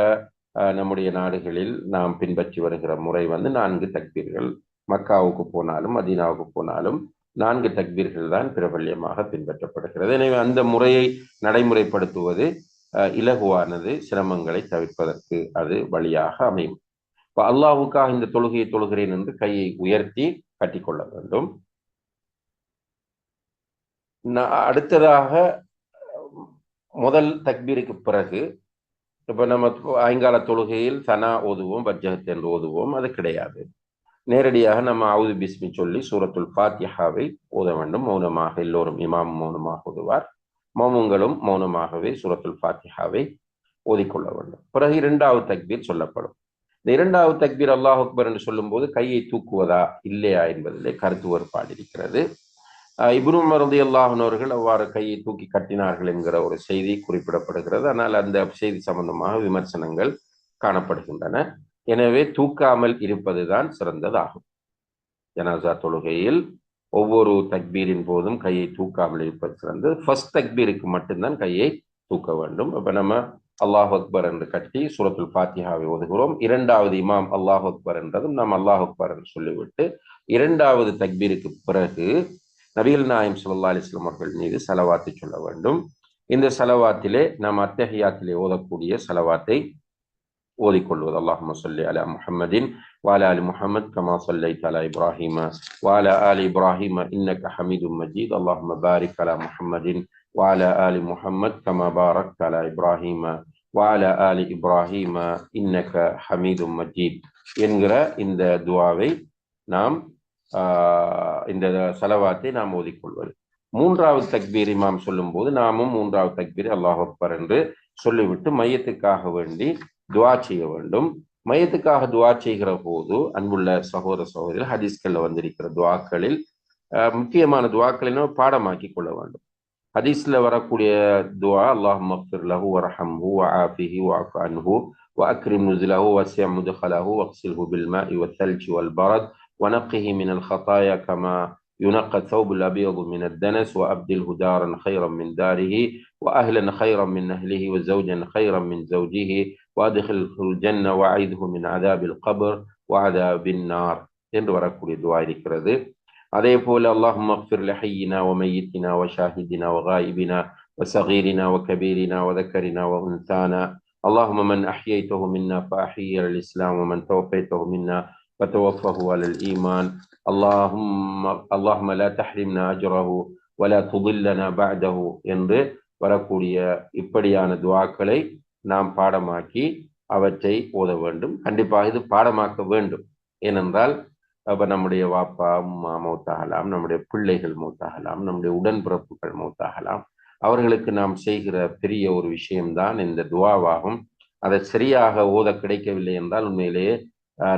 நம்முடைய நாடுகளில் நாம் பின்பற்றி வருகிற முறை 4 தக்பீர்கள். மக்காவுக்கு போனாலும் மதீனாவுக்கு போனாலும் 4 தக்பீர்கள் தான் பிரபல்யமாக பின்பற்றப்படுகிறது. எனவே அந்த முறையை நடைமுறைப்படுத்துவது இலகுவானது, சிரமங்களை தவிர்ப்பதற்கு அது வழியாக அமையும். இப்போ அல்லாஹுக்காக இந்த தொழுகையை தொழுகிறேன் என்று கையை உயர்த்தி கட்டிக்கொள்ள வேண்டும். அடுத்ததாக முதல் தக்பீருக்கு பிறகு இப்ப நம்ம ஐங்கால தொழுகையில் சனா ஓதுவோம், வஜ்ஜஹத் என்று ஓதுவோம், அது கிடையாது. நேரடியாக நம்ம அவுது பிஸ்மி சொல்லி சூரத்துல் ஃபாத்திஹாவை ஓத வேண்டும். மௌனமாக எல்லோரும், இமாம் மௌனமாக ஓதுவார், மௌனங்களும் மௌனமாகவே சூரத்துல் ஃபாத்திஹாவை ஓதிக்கொள்ள வேண்டும். பிறகு 2வது தக்பீர் சொல்லப்படும். இந்த 2வது தக்பீர் அல்லாஹ் அக்பர் என்று சொல்லும் போது கையை தூக்குவதா இல்லையா என்பதிலே கருத்து வேறுபாடு இருக்கிறது. இப்னு உமர் ரலியல்லாஹு அன்ஹு அவர்கள் அவ்வாறு கையை தூக்கி கட்டினார்கள் என்கிற ஒரு செய்தி குறிப்பிடப்படுகிறது. ஆனால் அந்த செய்தி சம்பந்தமாக விமர்சனங்கள் காணப்படுகின்றன. எனவே தூக்காமல் இருப்பதுதான் சிறந்ததாகும். ஜனாசா தொழுகையில் ஒவ்வொரு தக்பீரின் போதும் கையை தூக்காமல் இருப்பது சிறந்தது. ஃபர்ஸ்ட் தக்பீருக்கு மட்டும்தான் கையை தூக்க வேண்டும். இப்ப நம்ம அல்லாஹ் அக்பர் என்று கட்டி சூரத்துல் ஃபாத்திஹாவை ஓதுகிறோம். 2வது இமாம் அல்லாஹ் அக்பர் என்றதும் நாம் அல்லாஹ் அக்பர் என்று சொல்லிவிட்டு 2வது தக்பீருக்கு பிறகு நபிகள் நாயகம் ஸல்லல்லாஹு அலைஹி வஸல்லம் அவர்கள் மீது ஸலவாத்தை சொல்ல வேண்டும். இந்த ஸலவாத்திலே நாம் அத்தஹியாத்திலே ஓதக்கூடிய ஸலவாத்தை ஓதிக்கொள்வது. அல்லாஹும்ம ஸல்லி அலா முஹம்மதின் வஅலா ஆலி முஹம்மத் கமா ஸல்லைத அலா இப்ராஹீம வஅலா ஆலி இப்ராஹீம இன்னக ஹமீதும் மஜீத். அல்லாஹும்ம பாரிக் அலா முஹம்மதின் வஅலா ஆலி முஹம்மத் கமா பாரக்த அலா இப்ராஹீம வஅலா ஆலி இப்ராஹீம இன்னக ஹமீதும் மஜீத் என்கிற இந்த துஆவை நாம் இந்த ஸலவாத்தை நாம் ஓதிக்கொள்வது. 3வது தக்பீர் இமாம் சொல்லும் போது நாமும் 3வது தக்பீர் அல்லாஹ் அக்பர் என்று சொல்லிவிட்டு மையத்துக்காக வேண்டி துவா செய்ய வேண்டும். மையத்துக்காக துவா செய்கிற போது அன்புள்ள சகோதர சகோதரிகள், ஹதீஸ்கள்ல வந்திருக்கிற துவாக்களில் முக்கியமான துவாக்களை நம்ம பாடமாக்கி கொள்ள வேண்டும். ஹதீஸ்ல வரக்கூடிய துவா அல்லாஹும்ம ஃபிர் லஹு வர்ஹம்ஹு வஆஃபிஹி வஅஃபு அன்ஹு வஅக்ரிம் நுஸுலஹு வஸிஅ முத்கலஹு வக்ஸில்ஹு பில் மாஇ வத்தல்ஜி வல் பரத் ونقه من الخطايا كما ينقى الثوب الأبيض من الدنس وأبدله دارا خيرا من داره وأهلا خيرا من أهله وزوجا خيرا من زوجه وأدخله الجنة وأعيذه من عذاب القبر وعذاب النار என்று வரக்கூடிய துவா இருக்கிறது. அதே போல اللهم اغفر لحينا وميتنا وشاهدنا وغائبنا وصغيرنا وكبيرنا وذكرنا وأنثانا اللهم من أحييته منا فأحيي على الإسلام ومن توفيته منا فتوفه على الإيمان اللهم لا تحرمنا أجره ولا تضلنا بعده என்று வரக்கூடிய இப்படியான துஆக்களை நாம் பாடமாக்கி அவற்றை ஓத வேண்டும். கண்டிப்பாக இது பாடமாக்க வேண்டும். ஏனென்றால் அப்ப நம்முடைய வாப்பா அம்மா மௌத்தாகலாம், நம்முடைய பிள்ளைகள் மௌத்தாகலாம், நம்முடைய உடன்பிறப்புகள் மௌத்தாகலாம். அவர்களுக்கு நாம் செய்கிற பெரிய ஒரு விஷயம்தான் இந்த துஆவாகும். அதை சரியாக ஓத கிடைக்கவில்லை என்றால் உண்மையிலேயே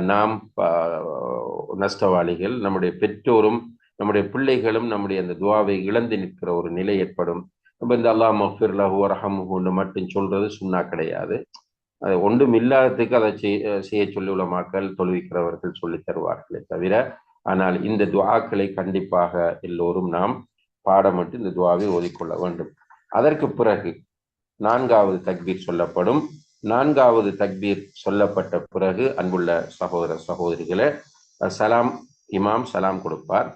நாம் நஷ்டவாளிகள். நம்முடைய பெற்றோரும் நம்முடைய பிள்ளைகளும் நம்முடைய அந்த துஆவை இழந்து நிற்கிற ஒரு நிலை ஏற்படும். நம்ம இந்த அல்லாஹும்ம ஃபிர் லஹு வர்ஹம்ஹுன்னு மட்டும் சொல்றது சுன்னா கிடையாது. அது ஒன்றும் இல்லாததுக்கு அதை செய்ய சொல்லி உலமாக்கள் தொழுவிக்கிறவர்கள் சொல்லி தருவார்களே தவிர, ஆனால் இந்த துஆக்களை கண்டிப்பாக எல்லோரும் நாம் பாடமிட்டு இந்த துஆவை ஓதிக்கொள்ள வேண்டும். அதற்கு பிறகு 4வது தக்பீர் சொல்லப்படும். 4வது தக்பீர் சொல்லப்பட்ட பிறகு அன்புள்ள சகோதர சகோதரிகளே, இமாம் சலாம் கொடுப்பார்.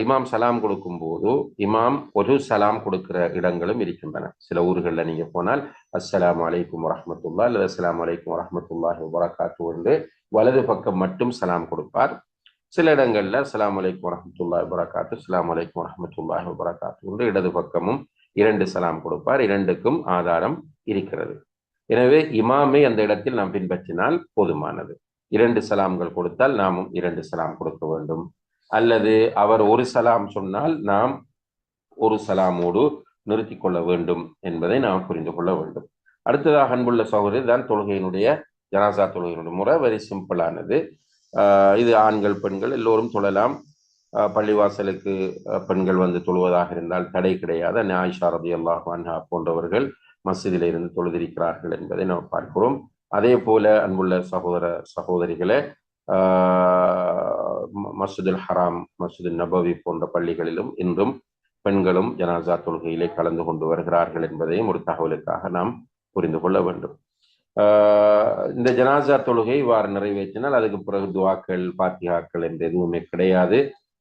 இமாம் சலாம் கொடுக்கும் போது இமாம் ஒரு சலாம் கொடுக்கிற இடங்களும் இருக்கின்றன. சில ஊர்களில் நீங்க போனால் அஸ்ஸலாமு அலைக்கும் வரஹ்மத்துல்லாஹி அல்லது அஸ்ஸலாமு அலைக்கும் வரஹ்மத்துல்லாஹி வபரகாத்துஹு என்று வலது பக்கம் மட்டும் சலாம் கொடுப்பார். சில இடங்கள்ல அஸ்ஸலாமு அலைக்கும் வரஹ்மத்துல்லாஹி வபரகாத்துஹு அஸ்ஸலாமு அலைக்கும் வரஹ்மத்துல்லாஹி வபரகாத்துஹு என்று இடது பக்கமும் 2 சலாம் கொடுப்பார். 2க்கும் ஆதாரம் இருக்கிறது. எனவே இமாமை அந்த இடத்தில் நாம் பின்பற்றினால் போதுமானது. 2 சலாம்கள் கொடுத்தால் நாமும் 2 சலாம் கொடுக்க வேண்டும். அல்லது அவர் ஒரு சலாம் சொன்னால் நாம் ஒரு சலாமோடு நிறுத்தி கொள்ள வேண்டும் என்பதை நாம் புரிந்து கொள்ள வேண்டும். அடுத்ததாக அன்புள்ள சகோதரர் தான் தொழுகையினுடைய ஜனாசா தொழுகையினுடைய முறை வெரி சிம்பிளானது. இது ஆண்கள் பெண்கள் எல்லோரும் தொழலாம். பள்ளிவாசலுக்கு பெண்கள் வந்து தொழுவதாக இருந்தால் தடை கிடையாது. ஆயிஷா ரலியல்லாஹு அன்ஹா போன்றவர்கள் மஸ்ஜிதில் இருந்து தொழுதிருக்கிறார்கள் என்பதை நாம் பார்க்கிறோம். அதே போல அன்புள்ள சகோதர சகோதரிகளே, மஸ்ஜிதுல் ஹராம், மஸ்ஜிதுல் நபவி போன்ற பள்ளிகளிலும் இன்றும் பெண்களும் ஜனாசா தொழுகையிலே கலந்து கொண்டு வருகிறார்கள் என்பதையும் ஒரு தகவலுக்காக நாம் புரிந்து கொள்ள வேண்டும். இந்த ஜனாசா தொழுகை இவ்வாறு நிறைவேற்றினால் அதுக்கு பிறகு துவாக்கள், பாத்தியாக்கள் என்று எதுவுமே கிடையாது.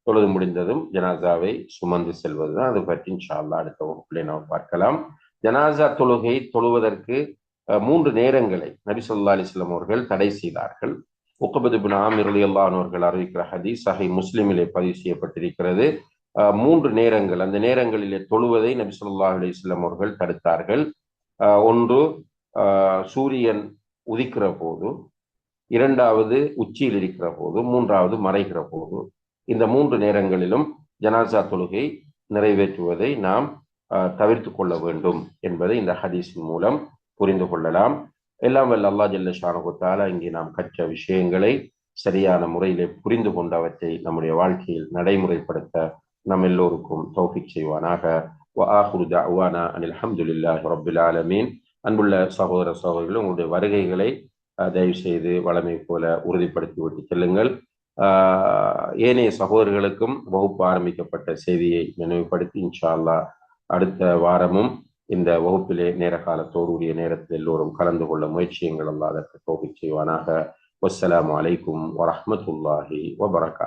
தொழுது முடிந்ததும் ஜனாசாவை சுமந்து செல்வதுதான். அது பற்றி இன்ஷா அல்லாஹ் அடுத்த வகுப்பிலே நாம் பார்க்கலாம். ஜனாசா தொழுகை தொழுவதற்கு 3 நேரங்களை நபி ஸல்லல்லாஹு அலைஹி வஸல்லம் அவர்கள் தடை செய்தார்கள். உக்பத் இப்னு ஆமிர் ரலியல்லாஹு அன்ஹு அவர்கள் அறிவிக்கிற ஹதீஸ் சஹீஹ் முஸ்லிமிலே பதிவு செய்யப்பட்டிருக்கிறது. 3 நேரங்கள், அந்த நேரங்களிலே தொழுவதை நபி ஸல்லல்லாஹு அலைஹி வஸல்லம் அவர்கள் தடுத்தார்கள். ஒன்று சூரியன் உதிக்கிற போது, இரண்டாவது உச்சியில் இருக்கிற போது, மூன்றாவது மறைகிற போது. இந்த 3 நேரங்களிலும் ஜனாசா தொழுகை நிறைவேற்றுவதை நாம் தவிர்த்து கொள்ள வேண்டும் என்பதை இந்த ஹதீஸின் மூலம் புரிந்து கொள்ளலாம். எல்லாம் வல்ல அல்லாஹ் ஜல்ல ஷானஹு தஆலா இங்கே நாம் கற்ற விஷயங்களை சரியான முறையிலே புரிந்து கொண்டவற்றை நம்முடைய வாழ்க்கையில் நடைமுறைப்படுத்த நம் எல்லோருக்கும் தௌஃபீக் செய்வானாக. வஆஹிரு தஅவானா அனில் ஹம்துலில்லாஹி ரப்பில் ஆலமீன். அன்புள்ள சகோதர சகோதரிகள், உங்களுடைய வருகைகளை தயவு செய்து வளமை போல உறுதிப்படுத்தி விட்டு செல்லுங்கள். ஏனைய சகோதரர்களுக்கும் வகுப்பு ஆரம்பிக்கப்பட்ட செய்தியை நினைவுபடுத்தி இன்ஷா அல்லாஹ் அடுத்த வாரமும் இந்த வகுப்பிலே நேர காலத்தோடு உரிய நேரத்தில் எல்லோரும் கலந்து கொள்ள முயற்சியுங்கள். அல்லாஹ் அதற்கு தௌஃபீக் செய்வானாக. வஸ்ஸலாமு அலைக்கும் வரஹ்மத்துல்லாஹி வபரகாத்துஹு.